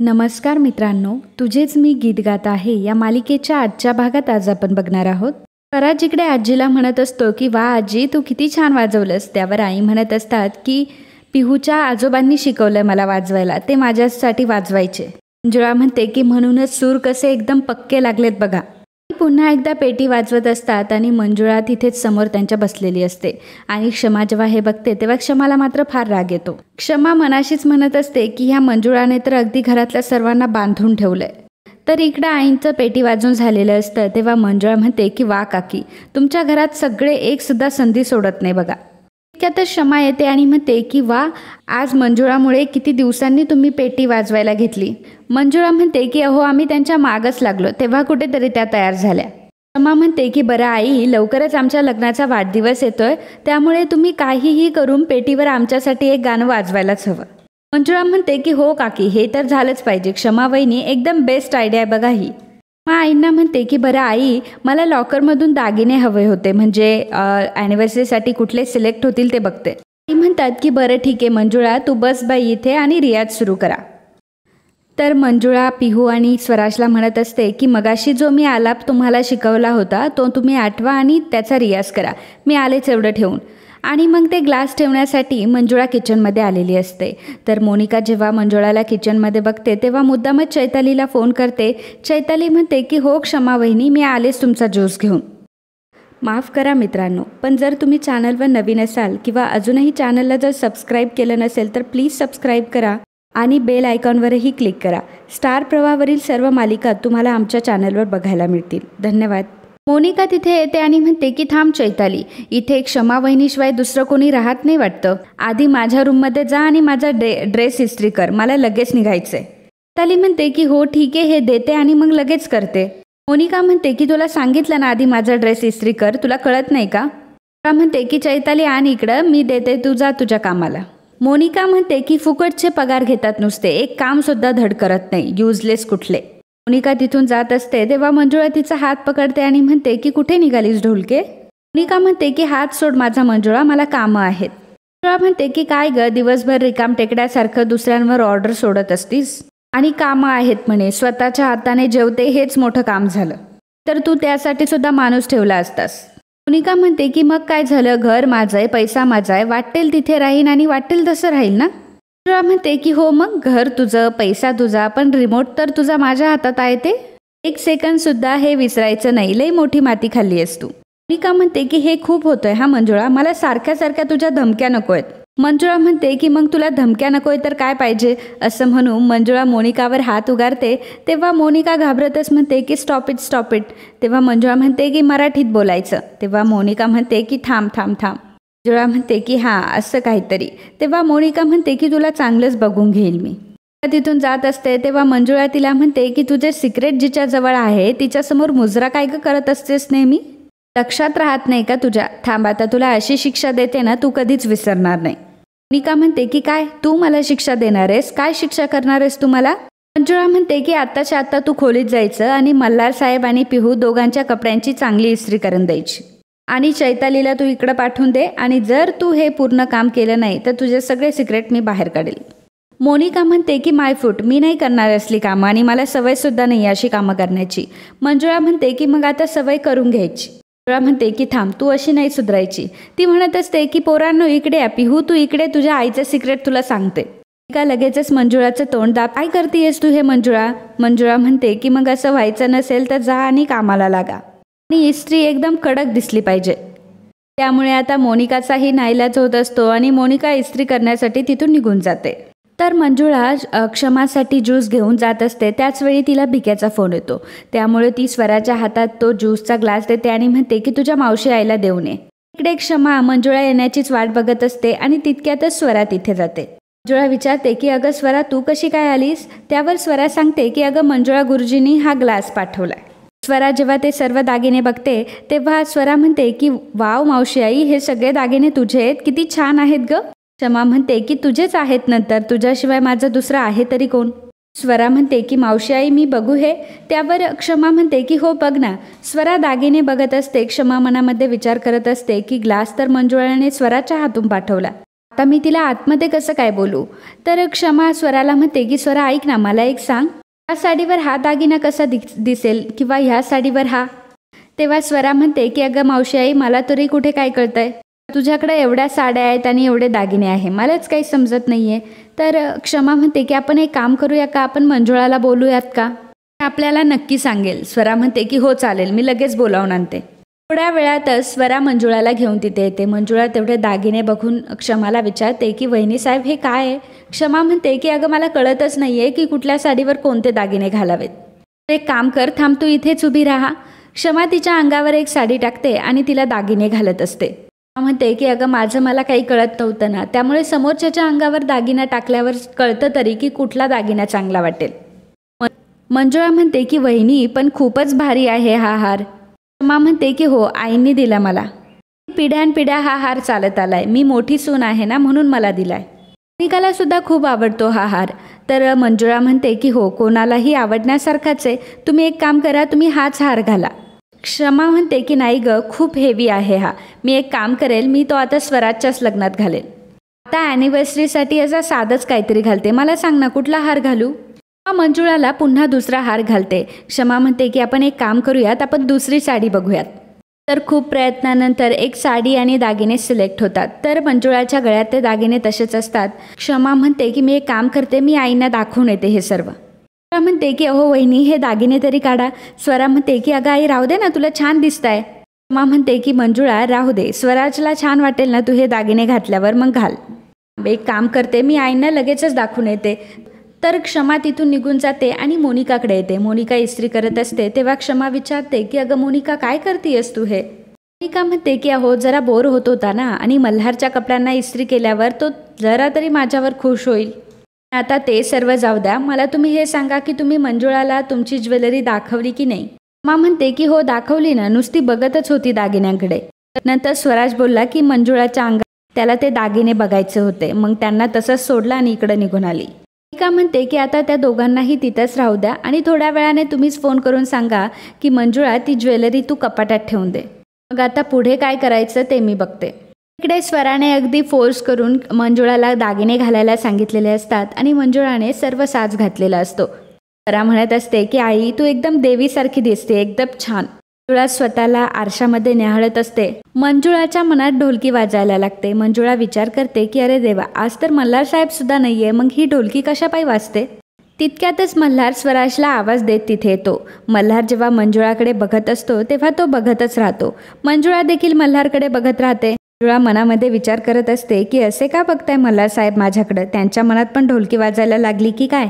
नमस्कार मित्रांनो, तुझेच मी गीत गात आहे या मालिकेच्या आजच्या भागात आज आपण बघणार आहोत. स्वरा जिकडे आजीला म्हणत असतो की वा आजी तू किती छान वाजवलंस, त्यावर आई म्हणत असतात की पिहूच्या आजोबांनी शिकवलं मला वाजवायला, ते माझ्यासाठी वाजवायचे. मंजुळा म्हणते की म्हणूनच सूर कसे एकदम पक्के लागलेत बघा. पुन्हा एकदा पेटी वाजवत असतात आणि मंजुळा तिथेच समोर त्यांच्या बसलेली असते आणि क्षमा जेव्हा हे बघते तेव्हा क्षमाला मात्र फार राग येतो. क्षमा मनाशीच म्हणत असते की ह्या मंजुळाने तर अगदी घरातल्या सर्वांना बांधून ठेवलंय. तर इकडं आईंचं पेटी वाजवून झालेलं असतं तेव्हा मंजुळा म्हणते की वा काकी, तुमच्या घरात सगळे एक सुद्धा संधी सोडत नाही बघा. इतक्यातच क्षमा येते आणि म्हणते की वा, आज मंजुळामुळे किती दिवसांनी तुम्ही पेटी वाजवायला घेतली. मंजुळा म्हणते की अहो आम्ही त्यांच्या मागच लागलो तेव्हा कुठेतरी त्या तयार झाल्या. क्षमा म्हणते की बरं आई, लवकरच आमच्या लग्नाचा वाढदिवस येतोय, त्यामुळे तुम्ही काहीही करून पेटीवर आमच्यासाठी एक गाणं वाजवायलाच हवं. मंजुळा म्हणते की हो काकी, हे तर झालंच पाहिजे. क्षमा वहिनी, एकदम बेस्ट आयडिया आहे बघा ही. मग आईंना म्हणते की बरं आई, मला लॉकरमधून दागिने हवे होते, म्हणजे ॲनिव्हर्सरीसाठी कुठले सिलेक्ट होतील ते बघते. आई म्हणतात की बरं ठीक आहे मंजुळा, तू बस बाई इथे आणि रियाज सुरू करा. तर मंजुळा पिहू आणि स्वराजला म्हणत असते की मगाशी जो मी आलाप तुम्हाला शिकवला होता तो तुम्ही आठवा आणि त्याचा रियाज करा, मी आलेच एवढं ठेवून. आणि मग ते ग्लास ठेवण्यासाठी मंजुळा किचनमध्ये आलेली असते. तर मोनिका जेव्हा मंजुळाला किचनमध्ये बघते तेव्हा मुद्दामच चैतालीला फोन करते. चैताली म्हणते की हो क्षमा वहिनी, मी आलेच तुमचा ज्यूस घेऊन. माफ करा मित्रांनो, पण जर तुम्ही चॅनलवर नवीन असाल किंवा अजूनही चॅनलला जर सबस्क्राईब केलं नसेल तर प्लीज सबस्क्राईब करा आणि बेल आयकॉनवरही क्लिक करा. स्टार प्रवाहावरील सर्व मालिका तुम्हाला आमच्या चॅनलवर बघायला मिळतील. धन्यवाद. मोनिका तिथे येते आणि म्हणते की थांब चैताली, इथे क्षमा वहिनीशिवाय दुसरं कोणी राहत नाही वाटतं. आधी माझ्या रूममध्ये जा आणि माझा ड्रेस इस्त्री कर, मला लगेच निघायचंय. चैताली म्हणते की हो ठीक आहे, हे देते आणि मग लगेच करते. मोनिका म्हणते की तुला सांगितलं ना आधी माझा ड्रेस इस्त्री कर, तुला कळत नाही का? म्हणते की चैताली आण इकडं, मी देते, तू जा तुझ्या कामाला. मोनिका म्हणते की फुकटचे पगार घेतात नुसते, एक काम सुद्धा धड करत नाही, युजलेस कुठले. मोनिका तिथून जात असते तेव्हा मंजुळा तिचा हात पकडते आणि म्हणते की कुठे निघालीस ढोलके? मोनिका म्हणते की हात सोड माझा मंजुळा, मला कामं आहेत. मंजुळा म्हणते की काय ग, दिवसभर रिकाम टेकड्यासारखं दुसऱ्यांवर ऑर्डर सोडत असतीस आणि कामं आहेत म्हणे, स्वतःच्या हाताने जेवते हेच मोठं काम झालं, तर तू त्यासाठी सुद्धा माणूस ठेवला असतास. मोनिका म्हणते की मग काय झालं, घर माझं आहे, पैसा माझा आहे, वाटेल तिथे राहीन आणि वाटेल तसं राहील ना. मंजुळा म्हणते की हो मग घर तुझं, पैसा तुझा, पण रिमोट तर तुझा माझ्या हातात आहे, ते एक सेकंद सुद्धा हे विसरायचं नाही, लई मोठी माती खाल्ली आहेस तू. मोनिका म्हणते की हे खूप होतंय हा मंजुळा, मला सारख्या सारख्या तुझ्या धमक्या नको आहेत. मंजुळा म्हणते की मग तुला धमक्या नकोय तर काय पाहिजे, असं म्हणून मंजुळा मोनिकावर हात उगारते. तेव्हा मोनिका घाबरतच म्हणते की स्टॉप इट. तेव्हा मंजुळा म्हणते की मराठीत बोलायचं. तेव्हा मोनिका म्हणते की थांब. मंजुळा म्हणते की हां असं काहीतरी. तेव्हा मोनिका म्हणते की तुला चांगलंच बघून घेईल मी. तिथून जात असते तेव्हा मंजुळा तिला म्हणते की तुझे सिक्रेट जिच्या जवळ आहे तिच्यासमोर मुजरा काय करत असतेस नेहमी, लक्षात राहत नाही का तुझ्या? थांब, आता तुला अशी शिक्षा देते ना, तू कधीच विसरणार नाही. मोनिका म्हणते की काय, तू मला शिक्षा देणार आहेस? काय शिक्षा करणार आहेस तू मला? मंजुळा म्हणते की आत्ताच्या आत्ता तू खोलीत जायचं आणि मल्हार साहेब आणि पिहू दोघांच्या कपड्यांची चांगली इस्त्री करून द्यायची आणि चैतालीला तू इकडं पाठवून दे, आणि जर तू हे पूर्ण काम केलं नाही तर तुझे सगळे सिक्रेट मी बाहेर काढेल. मोनिका म्हणते की माय फूट, मी नाही करणार असली कामं आणि मला सवय सुद्धा नाही अशी कामं करण्याची. मंजुळा म्हणते की मग आता सवय करून घ्यायची. मंजुळा म्हणते की थांब, तू अशी नाही सुधारायची. ती म्हणत असते की पोरांनो इकडे या, पिहू तू इकडे, तुझ्या आईचं सिक्रेट तुला सांगते. का लगेचच मंजुळाचं तोंड दाब, काय करतेयस तू हे मंजुळा? मंजुळा म्हणते की मग असं व्हायचं नसेल तर जा आणि कामाला लागा, आणि इस्त्री एकदम कडक दिसली पाहिजे. त्यामुळे आता मोनिकाचाही नाईलाज होत असतो आणि मोनिका इस्त्री करण्यासाठी तिथून निघून जाते. तर मंजुळा क्षमासाठी ज्यूस घेऊन जात असते, त्याचवेळी तिला भिक्याचा फोन येतो. त्यामुळे ती स्वराच्या हातात तो ज्यूसचा ग्लास देते आणि म्हणते की तुझ्या मावशी आईला देऊ नये. इकडे क्षमा मंजुळा येण्याचीच वाट बघत असते आणि तितक्यातच स्वरा तिथे जाते. मंजुळा विचारते की अगं स्वरा, तू कशी काय आलीस? त्यावर स्वरा सांगते की अगं मंजुळा गुरुजींनी हा ग्लास पाठवलाय. स्वरा जेव्हा ते सर्व दागिने बघते तेव्हा स्वरा म्हणते की वाव मावशी आई, हे सगळे दागिने तुझे आहेत, किती छान आहेत ग. क्षमा म्हणते की तुझेच आहेत, नंतर तुझ्याशिवाय माझं दुसरं आहे तरी कोण? स्वरा म्हणते की मावशी आई मी बघू हे? त्यावर क्षमा म्हणते की हो बघ ना. स्वरा दागिने बघत असते. क्षमा मनामध्ये विचार करत असते की ग्लास तर मंजुळाने स्वराच्या हातून पाठवला, आता मी तिला आतमध्ये कसं काय बोलू? तर क्षमा स्वराला म्हणते की स्वरा ऐक ना, मला एक सांग, या साडीवर हा दागिना कसा दिसेल किंवा ह्या साडीवर हा? तेव्हा स्वरा म्हणते की अगं मावशी आई, मला तरी कुठे काय कळतंय, तुझ्याकडे एवढ्या साड्या आहेत आणि एवढे दागिने आहे, मलाच काही समजत नाहीये. तर क्षमा म्हणते की आपण एक काम करूया का, आपण मंजुळाला बोलूयात का, आपल्याला नक्की सांगेल. स्वरा म्हणते की हो चालेल, मी लगेच बोलावून आणते. थोड्या वेळातच स्वरा मंजुळाला घेऊन तिथे येते. मंजुळा तेवढे दागिने बघून क्षमाला विचारते की वहिनी साहेब हे काय आहे? क्षमा म्हणते की अगं मला कळतच नाहीये की कुठल्या साडीवर कोणते दागिने घालावेत. एक काम कर, थांब तू इथेच उभी राहा. क्षमा तिच्या अंगावर एक साडी टाकते आणि तिला दागिने घालत असते. म्हणते की अगं माझं मला काही कळत नव्हतं ना, त्यामुळे समोरच्याच्या अंगावर दागिना टाकल्यावर कळतं तरी की कुठला दागिना चांगला वाटेल. मंजुळा म्हणते की वहिनी पण खूपच भारी आहे हा हार. क्षमा म्हणते की हो, आईंनी दिला मला, पिढ्यानपिढ्या हा हार चालत आलाय, मी मोठी सून आहे ना म्हणून मला दिलाय. मोनिकाला सुद्धा खूप आवडतो हा हार. तर मंजुळा म्हणते की हो, कोणालाही आवडण्यासारखाच आहे, तुम्ही एक काम करा, तुम्ही हाच हार घाला. क्षमा म्हणते की नाही ग, खूप हेवी आहे हा, मी एक काम करेल, मी तो आता स्वराजच्याच लग्नात घालेल. आता ॲनिव्हर्सरीसाठी असा साधंच काहीतरी घालते, मला सांग ना कुठला हार घालू? मंजुळाला पुन्हा दुसरा हार घालते. क्षमा म्हणते की आपण एक काम करूयात, आपण दुसरी साडी बघूयात. तर खूप प्रयत्नानंतर एक साडी आणि दागिने सिलेक्ट होतात. तर मंजुळाच्या गळ्यात ते दागिने तसेच असतात. क्षमा म्हणते की मी एक काम करते, मी आईंना दाखवून येते हे सर्व. स्वरा म्हणते की अहो वहिनी, हे दागिने तरी काढा. स्वरा म्हणते की अगं आई राहू दे ना, तुला छान दिसताय. क्षमा म्हणते की मंजुळा राहू दे, स्वराजला छान वाटेल ना तू हे दागिने घातल्यावर, मग घाल. एक काम करते, मी आईंना लगेचच दाखवून येते. तर क्षमा तिथून निघून जाते आणि मोनिकाकडे येते. मोनिका इस्त्री करत असते तेव्हा क्षमा विचारते की अगं मोनिका काय करतेयस तू हे? मोनिका म्हणते की अहो जरा बोर होत होता ना, आणि मल्हारच्या कपड्यांना इस्त्री केल्यावर तो जरा तरी माझ्यावर खुश होईल. आता ते सर्व जाऊ द्या, मला तुम्ही हे सांगा की तुम्ही मंजुळाला तुमची ज्वेलरी दाखवली की नाही? क्षमा म्हणते की हो दाखवली ना, नुसती बघतच होती दागिन्यांकडे. नंतर स्वराज बोलला की मंजुळाच्या अंगात त्याला ते दागिने बघायचे होते, मग त्यांना तसंच सोडलं आणि इकडे निघून आली. मोनिका म्हणते की आता त्या दोघांनाही तिथंच राहू द्या आणि थोड्या वेळाने तुम्हीच फोन करून सांगा की मंजुळा ती ज्वेलरी तू कपाटात ठेवून दे. मग आता पुढे काय करायचं ते मी बघते. इकडे स्वराने अगदी फोर्स करून मंजुळाला दागिने घालायला सांगितलेले असतात आणि मंजुळाने सर्व साज घातलेला असतो. स्वरा म्हणत असते की आई तू एकदम देवीसारखी दिसते, एकदम छान. मंजुळा स्वतःला आरशामध्ये न्याहाळत असते. मंजुळाच्या मनात ढोलकी वाजायला लागते. मंजुळा विचार करते की अरे देवा, आज तर मल्हार साहेब सुद्धा नाहीये, मग ही ढोलकी कशापायी वाजते? तितक्यातच मल्हार स्वराजला आवाज देत तिथे येतो. मल्हार जेव्हा मंजुळाकडे बघत असतो तेव्हा तो बघतच राहतो. मंजुळा देखील मल्हारकडे बघत राहते. मंजुळा मनामध्ये विचार करत असते की असे का बघताय मल्हार साहेब माझ्याकडे, त्यांच्या मनात पण ढोलकी वाजायला लागली की काय?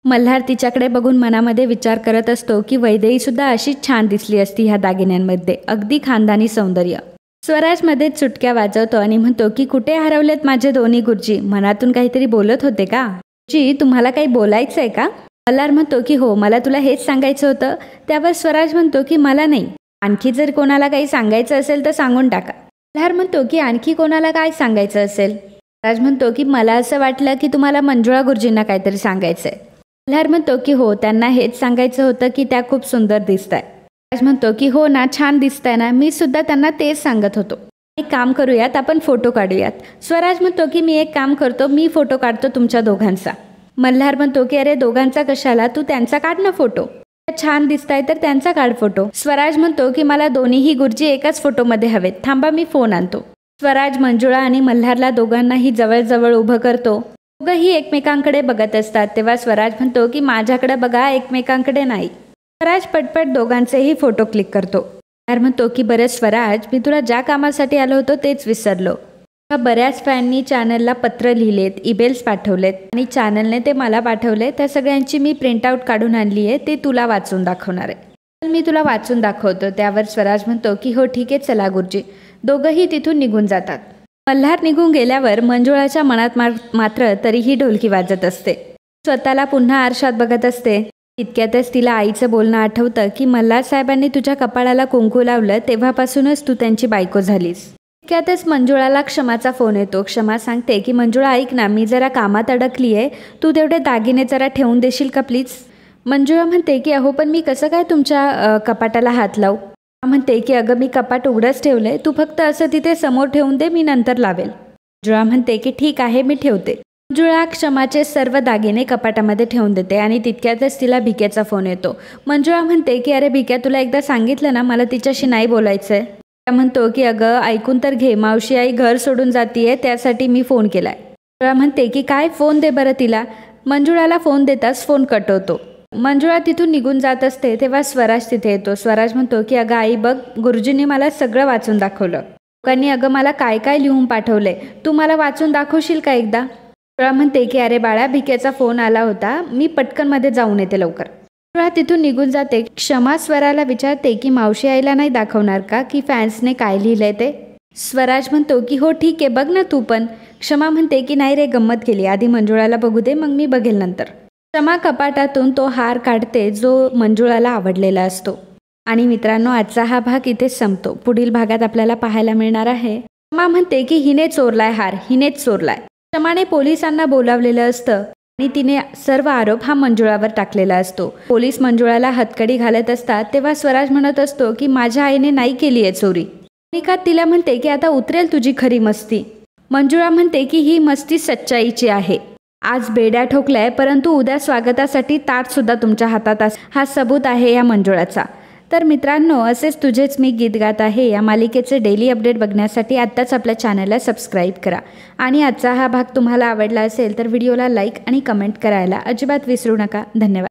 मल्हार तिच्याकडे बघून मनामध्ये विचार करत असतो की वैदेही सुद्धा अशीच छान दिसली असती ह्या दागिन्यांमध्ये, अगदी खानदानी सौंदर्य. स्वराज मध्येच चुटक्या वाजवतो आणि म्हणतो की कुठे हरवलेत माझे दोन्ही गुरुजी, मनातून काहीतरी बोलत होते का? जी तुम्हाला काही बोलायचं आहे का? मल्हार म्हणतो की हो, मला तुला हेच सांगायचं होतं. त्यावर स्वराज म्हणतो की मला नाही, आणखी जर कोणाला काही सांगायचं असेल तर सांगून टाका. मल्हार म्हणतो की आणखी कोणाला काय सांगायचं असेल? स्वराज म्हणतो की मला असं वाटलं की तुम्हाला मंजुळा गुरुजींना काहीतरी सांगायचं आहे. मल्हार म्हणतो की हो, त्यांना हेच सांगायचं होतं की त्या खूप सुंदर दिसताय. स्वराज म्हणतो की हो ना, छान दिसताय ना, मी सुद्धा त्यांना तेच सांगत होतो. एक काम करूयात, आपण फोटो काढूयात. स्वराज म्हणतो की मी एक काम करतो, मी फोटो काढतो तुमच्या दोघांचा. मल्हार म्हणतो की अरे दोघांचा कशाला, तू त्यांचा काढ ना फोटो, छान दिसताय तर त्यांचा काढ फोटो. स्वराज म्हणतो की मला दोन्हीही गुरुजी एकाच फोटोमध्ये हवेत, थांबा मी फोन आणतो. स्वराज मंजुळा आणि मल्हारला दोघांनाही जवळजवळ उभं करतो. दोघंही एकमेकांकडे बघत असतात. तेव्हा स्वराज म्हणतो की माझ्याकडे बघा, एकमेकांकडे नाही. स्वराज पटपट दोघांचेही फोटो क्लिक करतो. मल्हार म्हणतो की बरं स्वराज, मी तुला ज्या कामासाठी आलो होतो तेच विसरलो. बऱ्याच फॅननी चॅनलला पत्र लिहिलेत, ईमेल्स पाठवलेत आणि चॅनलने ते मला पाठवले. त्या सगळ्यांची मी प्रिंटआउट काढून आणली आहे, ते तुला वाचून दाखवणार आहे. तर मी तुला वाचून दाखवतो. त्यावर स्वराज म्हणतो की हो ठीक आहे, चला गुरुजी. दोघंही तिथून निघून जातात. मल्हार निघून गेल्यावर मंजुळाच्या मनात मात्र तरीही ढोलकी वाजत असते. स्वतःला पुन्हा आरशात बघत असते. तितक्यातच तिला आईचं बोलणं आठवतं की मल्हार साहेबांनी तुझ्या कपाळाला कुंकू लावलं तेव्हापासूनच तू त्यांची बायको झालीस. तितक्यातच मंजुळाला क्षमाचा फोन येतो. क्षमा सांगते की मंजुळा ऐक ना, मी जरा कामात अडकली आहे, तू तेवढे दागिने जरा ठेवून देशील का प्लीज? मंजुळा म्हणते की अहो पण मी कसं काय तुमच्या कपाटाला हात लावू? म्हणते की अगं मी कपाट उघडंच ठेवलंय, तू फक्त असं तिथे समोर ठेवून दे, मी नंतर लावेल. मंजुळा म्हणते की ठीक आहे, मी ठेवते. मंजुळा क्षमाचे सर्व दागिने कपाटामध्ये ठेवून देते आणि तितक्यातच तिला भिक्याचा फोन येतो. मंजुळा म्हणते की अरे भिक्या, तुला एकदा सांगितलं ना मला तिच्याशी नाही बोलायचंय. त्या म्हणतो की अगं ऐकून तर घे, मावशी आई घर सोडून जातीये, त्यासाठी मी फोन केलाय. मंजुळा म्हणते की काय, फोन दे बरं तिला. मंजुळाला फोन देताच फोन कट होतो. मंजुळा तिथून निघून जात असते तेव्हा स्वराज तिथे येतो. स्वराज म्हणतो की अगं आई बघ, गुरुजींनी मला सगळं वाचून दाखवलं. लोकांनी अगं मला काय काय लिहून पाठवलंय, तू मला वाचून दाखवशील का एकदा. मंजुळा म्हणते की अरे बाळा, भिक्याचा फोन आला होता, मी पटकन मध्ये जाऊन येते लवकर. मंजुळा तिथून निघून जाते. क्षमा स्वराला विचारते की मावशी आईला नाही दाखवणार का की फॅन्सने काय लिहिलंय ते. स्वराज म्हणतो की हो ठीक आहे, बघ ना तू पण. क्षमा म्हणते की नाही रे, गंमत केली, आधी मंजुळाला बघू दे, मग मी बघेल नंतर. क्षमा कपाटातून तो हार काढते जो मंजुळाला आवडलेला असतो. आणि मित्रांनो, आजचा हा भाग इथेच संपतो. पुढील भागात आपल्याला पाहायला मिळणार आहे क्षमा म्हणते की हिने चोरलाय हार, हिनेच चोरलाय. क्षमाने पोलिसांना बोलावलेलं असतं आणि तिने सर्व आरोप हा मंजुळावर टाकलेला असतो. पोलीस मंजुळाला हतकडी घालत असतात तेव्हा स्वराज म्हणत असतो की माझ्या आईने नाही केली आहे चोरी. मोनिका तिला म्हणते की आता उतरेल तुझी खरी मस्ती. मंजुळा म्हणते की ही मस्ती सच्चाईची आहे. आज बेड्या ठोकलाय, परंतु उद्या स्वागतासाठी ताट सुद्धा तुमच्या हातात हा सबूत आहे या मंजुळाचा. तर मित्रांनो, असेच तुझेच मी गीत गात आहे या मालिकेचे डेली अपडेट बघण्यासाठी आत्ताच आपल्या चॅनलला सबस्क्राईब करा. आणि आजचा हा भाग तुम्हाला आवडला असेल तर व्हिडिओला लाईक आणि कमेंट करायला अजिबात विसरू नका. धन्यवाद.